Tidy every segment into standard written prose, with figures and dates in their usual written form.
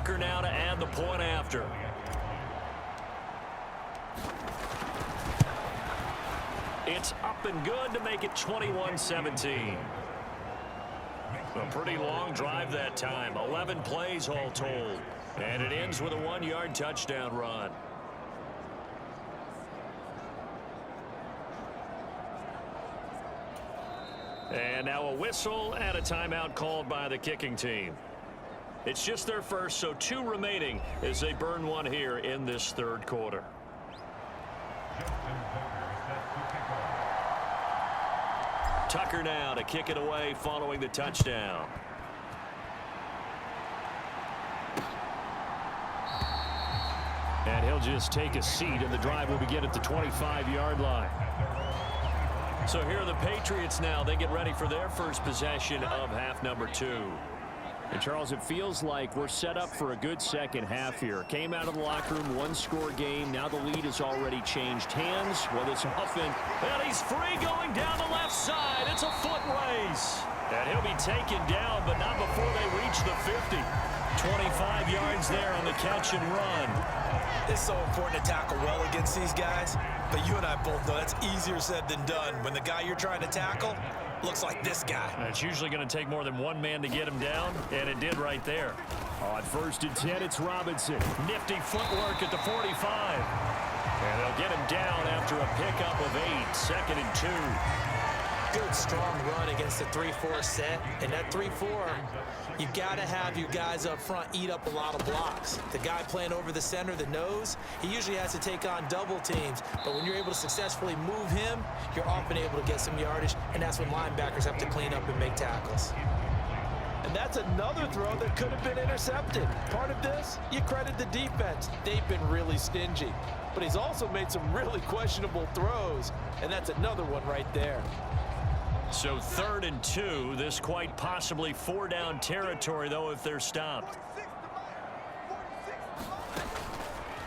Tucker now to add the point after. It's up and good to make it 21-17. A pretty long drive that time. 11 plays all told. And it ends with a 1-yard touchdown run. And now a whistle and a timeout called by the kicking team. It's just their first, so 2 remaining as they burn one here in this third quarter. Tucker now to kick it away following the touchdown. And he'll just take a seat, and the drive will begin at the 25-yard line. So here are the Patriots now. They get ready for their first possession of half number 2. And, Charles, it feels like we're set up for a good second half here. Came out of the locker room, 1-score game. Now the lead has already changed hands. Well, it's often, and he's free going down the left side. It's a foot race. And he'll be taken down, but not before they reach the 50. 25 yards there on the catch and run. It's so important to tackle well against these guys, but you and I both know that's easier said than done when the guy you're trying to tackle looks like this guy. It's usually going to take more than one man to get him down, and it did right there. On 1st and 10, it's Robinson. Nifty footwork at the 45. And they'll get him down after a pickup of 8. 2nd and 2. Good, strong run against the 3-4 set. And that 3-4, you've got to have your guys up front eat up a lot of blocks. The guy playing over the center, the nose, he usually has to take on double teams. But when you're able to successfully move him, you're often able to get some yardage, and that's when linebackers have to clean up and make tackles. And that's another throw that could have been intercepted. Part of this, you credit the defense. They've been really stingy. But he's also made some really questionable throws, and that's another one right there. So 3rd and 2, this quite possibly 4-down territory, though, if they're stopped.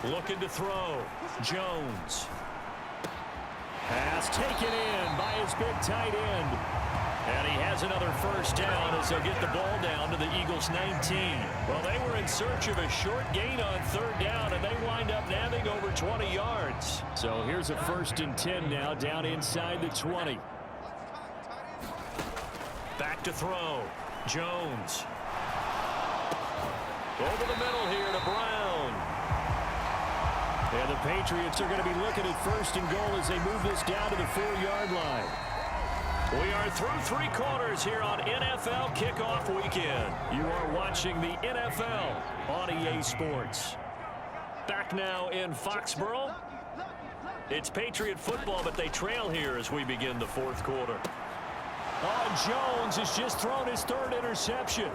Looking to throw. Jones. Pass taken in by his big tight end. And he has another first down as they'll get the ball down to the Eagles' 19. Well, they were in search of a short gain on 3rd down, and they wind up nabbing over 20 yards. So here's a 1st and 10 now down inside the 20. Back to throw. Jones. Over the middle here to Brown. And the Patriots are going to be looking at 1st and goal as they move this down to the 4-yard line. We are through 3 quarters here on NFL Kickoff Weekend. You are watching the NFL on EA Sports. Back now in Foxborough. It's Patriot football, but they trail here as we begin the 4th quarter. Oh, Jones has just thrown his 3rd interception.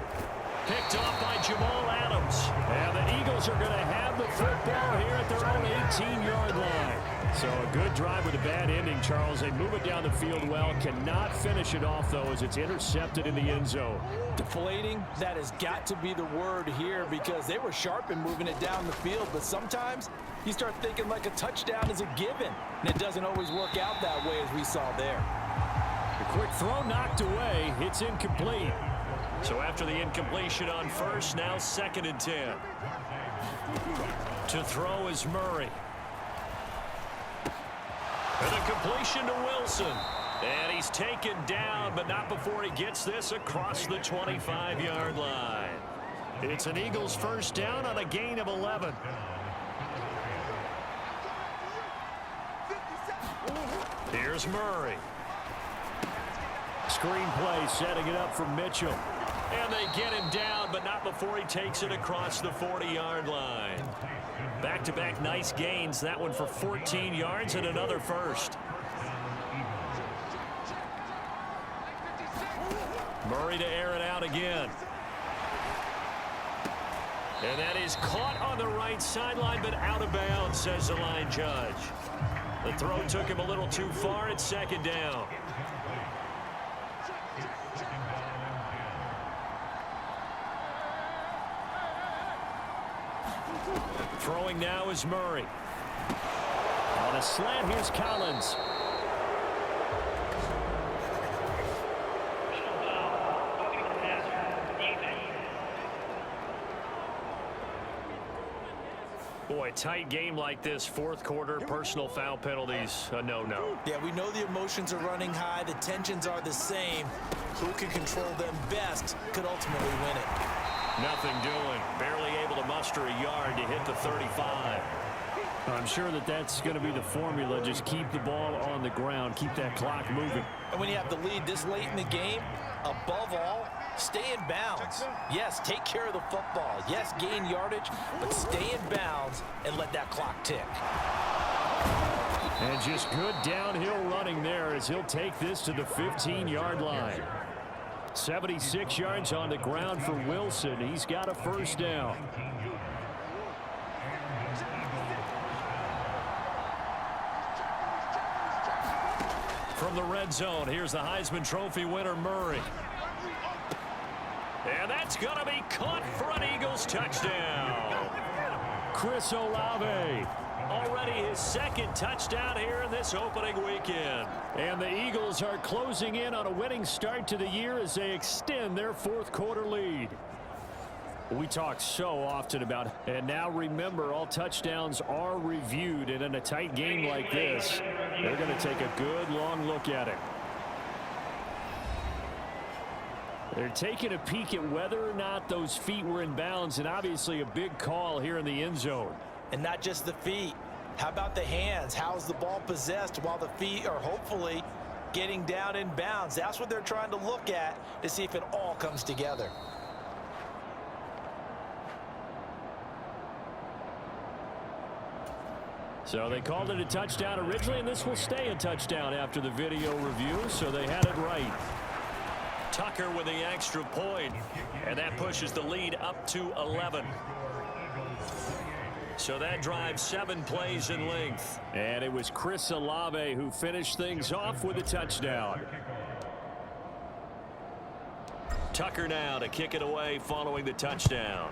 Picked off by Jamal Adams. And the Eagles are going to have the football here at their own 18-yard line. So a good drive with a bad ending, Charles. They move it down the field well. Cannot finish it off, though, as it's intercepted in the end zone. Deflating, that has got to be the word here because they were sharp in moving it down the field. But sometimes you start thinking like a touchdown is a given. And it doesn't always work out that way as we saw there. A quick throw knocked away. It's incomplete. So after the incompletion on 1st, now 2nd and 10. To throw is Murray. And a completion to Wilson. And he's taken down, but not before he gets this across the 25-yard line. It's an Eagles 1st down on a gain of 11. Here's Murray. Screen play setting it up for Mitchell. And they get him down, but not before he takes it across the 40-yard line. Back-to-back nice gains. That one for 14 yards and another 1st. Murray to air it out again. And that is caught on the right sideline, but out of bounds, says the line judge. The throw took him a little too far. It's 2nd down. Throwing now is Murray. On a slant, here's Collins. Boy, tight game like this, fourth quarter, personal foul penalties, a no-no. Yeah, we know the emotions are running high. The tensions are the same. Who can control them best could ultimately win it. Nothing doing. Barely able to muster a yard to hit the 35. I'm sure that that's going to be the formula. Just keep the ball on the ground. Keep that clock moving. And when you have the lead this late in the game, above all, stay in bounds. Yes, take care of the football. Yes, gain yardage, but stay in bounds and let that clock tick. And just good downhill running there as he'll take this to the 15-yard line. 76 yards on the ground for Wilson. He's got a first down. From the red zone, here's the Heisman Trophy winner, Murray. And that's going to be caught for an Eagles touchdown. Chris Olave. Already his second touchdown here in this opening weekend. And the Eagles are closing in on a winning start to the year as they extend their fourth quarter lead. We talk so often about, and now remember, all touchdowns are reviewed, and in a tight game like this, they're going to take a good long look at it. They're taking a peek at whether or not those feet were in bounds, and obviously a big call here in the end zone. And not just the feet. How about the hands? How is the ball possessed while the feet are hopefully getting down in bounds? That's what they're trying to look at to see if it all comes together. So they called it a touchdown originally, and this will stay a touchdown after the video review, so they had it right. Tucker with the extra point, and that pushes the lead up to 11. So that drives 7 plays in length. And it was Chris Olave who finished things off with a touchdown. Tucker now to kick it away following the touchdown.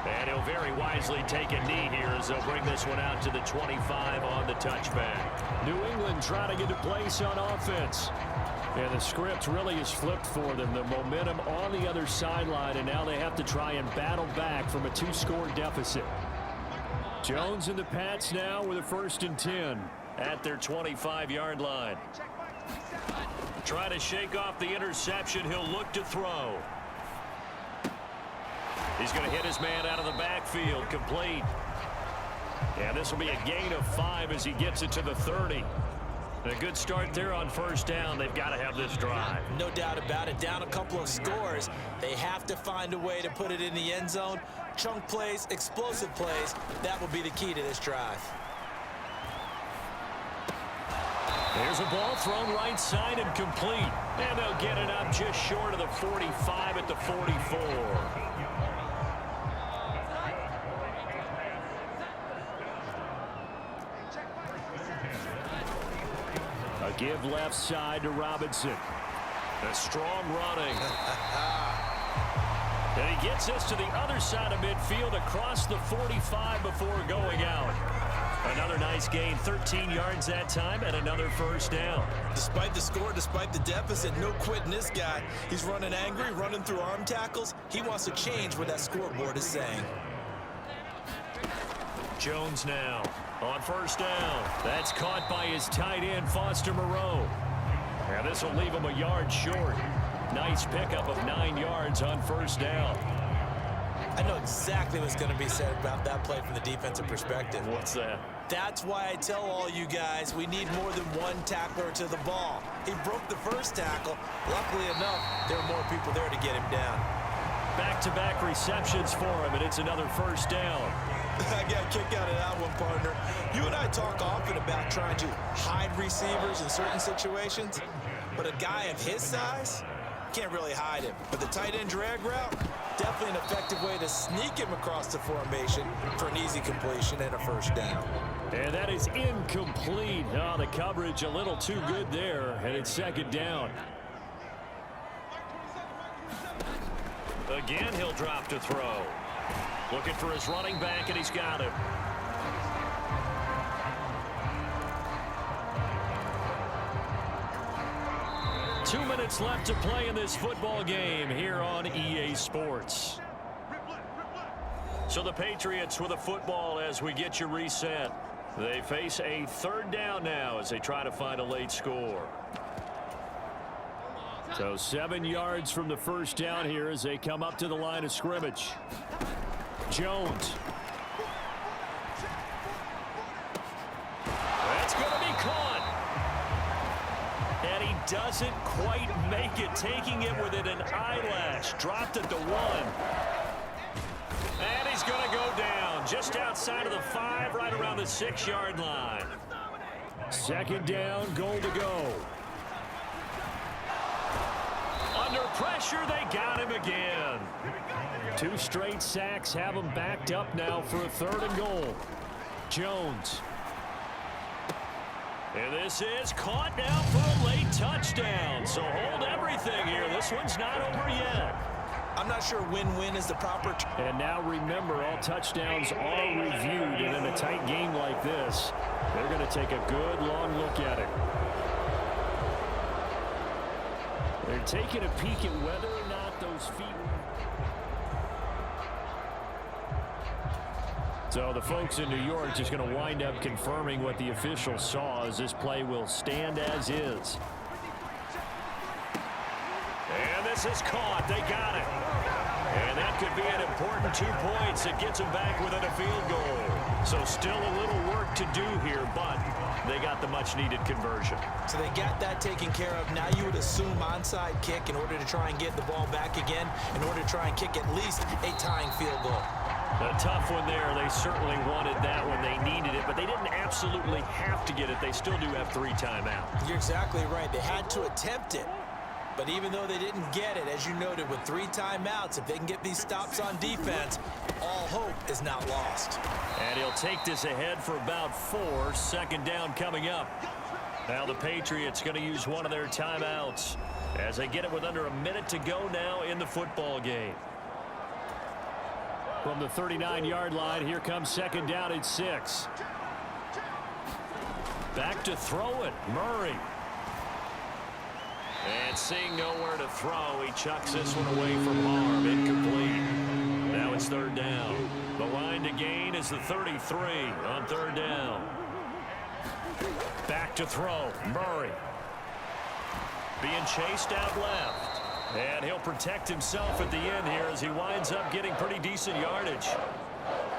And he'll very wisely take a knee here as they'll bring this one out to the 25 on the touchback. New England trying to get a place on offense. And the script really is flipped for them. The momentum on the other sideline, and now they have to try and battle back from a 2-score deficit. Jones and the Pats now with a 1st and 10. At their 25-yard line. Try to shake off the interception. He'll look to throw. He's going to hit his man out of the backfield. Complete. And this will be a gain of 5 as he gets it to the 30. And a good start there on first down. They've got to have this drive. No doubt about it. Down a couple of scores. They have to find a way to put it in the end zone. Chunk plays, explosive plays. That will be the key to this drive. There's a ball thrown right side and complete. And they'll get it up just short of the 45 at the 44. A give left side to Robinson. A strong running. And he gets us to the other side of midfield across the 45 before going out. Another nice gain, 13 yards that time, and another first down. Despite the score, despite the deficit, no quitting this guy. He's running angry, running through arm tackles. He wants to change what that scoreboard is saying. Jones now on first down. That's caught by his tight end, Foster Moreau. And this will leave him a yard short. Nice pickup of 9 yards on first down. I know exactly what's going to be said about that play from the defensive perspective. What's that? That's why I tell all you guys we need more than one tackler to the ball. He broke the first tackle. Luckily enough, there were more people there to get him down. Back-to-back receptions for him, and it's another first down. I got a kick out of that one, partner. You and I talk often about trying to hide receivers in certain situations, but a guy of his size can't really hide him. But the tight end drag route, definitely an effective way to sneak him across the formation for an easy completion and a first down. And that is incomplete. Oh, the coverage a little too good there, and it's second down. Again, he'll drop to throw. Looking for his running back, and he's got him. 2 minutes left to play in this football game here on EA Sports. So the Patriots with a football as we get you reset. They face a third down now as they try to find a late score. So 7 yards from the first down here as they come up to the line of scrimmage. Jones. That's going to be caught. And he doesn't quite make it, taking it within an eyelash. Dropped at the 1. And he's going to go down just outside of the 5, right around the 6-yard line. Second down, goal to go. Under pressure, they got him again. 2 straight sacks have him backed up now for a 3rd and goal. Jones. And this is caught now for a late touchdown. So hold everything here. This one's not over yet. I'm not sure win-win is the proper. And now remember, all touchdowns are reviewed, and in a tight game like this, they're going to take a good long look at it. They're taking a peek at whether or not those feet. So the folks in New York just going to wind up confirming what the officials saw, as this play will stand as is. And this is caught. They got it. And that could be an important 2 points. It gets them back within a field goal. So still a little work to do here, but they got the much-needed conversion. So they got that taken care of. Now you would assume onside kick in order to try and get the ball back again, in order to try and kick at least a tying field goal. A tough one there. They certainly wanted that when they needed it, but they didn't absolutely have to get it. They still do have 3 timeouts. You're exactly right. They had to attempt it. But even though they didn't get it, as you noted, with 3 timeouts, if they can get these stops on defense, all hope is not lost. And he'll take this ahead for about 4. Second down coming up. Now the Patriots going to use one of their timeouts as they get it with under a minute to go now in the football game. From the 39-yard line, here comes second down at 6. Back to throw it, Murray. And seeing nowhere to throw, he chucks this one away from harm. Incomplete. Now it's 3rd down. The line to gain is the 33 on 3rd down. Back to throw, Murray. Being chased out left. And he'll protect himself at the end here as he winds up getting pretty decent yardage.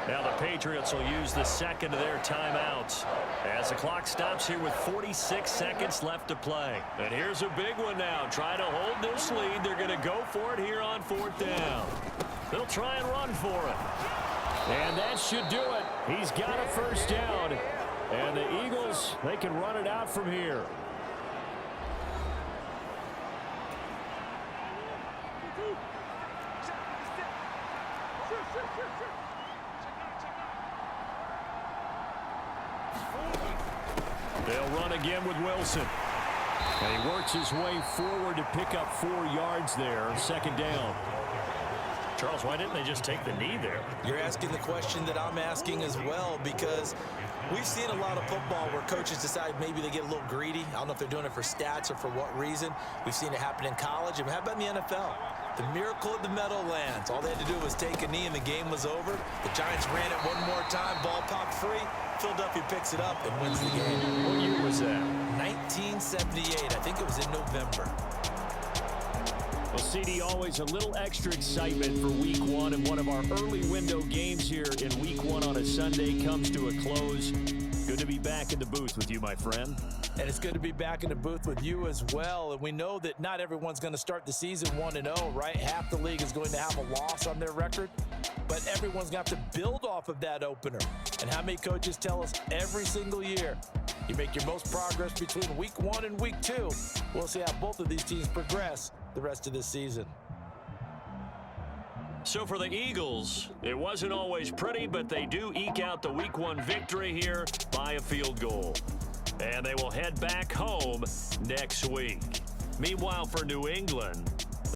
Now the Patriots will use the second of their timeouts as the clock stops here with 46 seconds left to play. And here's a big one now. Try to hold this lead. They're going to go for it here on 4th down. They'll try and run for it. And that should do it. He's got a first down. And the Eagles, they can run it out from here. They'll run again with Wilson. And he works his way forward to pick up 4 yards there. 2nd down. Charles, why didn't they just take the knee there? You're asking the question that I'm asking as well, because we've seen a lot of football where coaches decide maybe they get a little greedy. I don't know if they're doing it for stats or for what reason. We've seen it happen in college. And how about in the NFL? The miracle of the Meadowlands. All they had to do was take a knee and the game was over. The Giants ran it one more time. Ball popped free. Philadelphia picks it up and wins the game. What year was that? 1978. I think it was in November. Well, CD, always a little extra excitement for Week 1, and one of our early window games here in Week 1 on a Sunday comes to a close. Good to be back in the booth with you, my friend. And it's good to be back in the booth with you as well. And we know that not everyone's going to start the season 1-0, right? Half the league is going to have a loss on their record. But everyone's going to have to build off of that opener. And how many coaches tell us every single year, you make your most progress between Week 1 and Week 2. We'll see how both of these teams progress the rest of this season. So for the Eagles, it wasn't always pretty, but they do eke out the Week 1 victory here by a field goal. And they will head back home next week. Meanwhile, for New England,